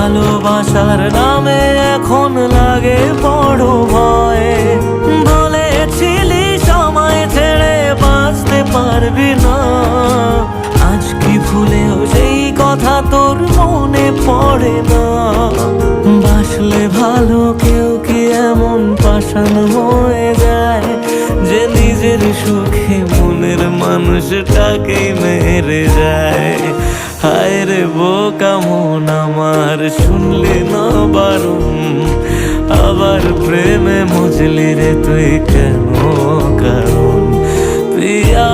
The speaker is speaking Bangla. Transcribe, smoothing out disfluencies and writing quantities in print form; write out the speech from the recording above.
ভালোবাসার নামে এখন লাগে বড় ভয়। বলেছিলি সময় ছেড়ে বাঁচতে পারবি না, আজ কি ভুলেও সেই কথা তোর মনে পড়ে না? বাসলে ভালো কেউ কি এমন পাষাণ হয়ে যায় যে নিজের সুখে মনের মানুষটাকেই মেরে যায়? হায় রে বোকা মন আমার, শুনলি না বারণ, আবার প্রেমে মজলি রে তুই কেন কারণ? পিয়া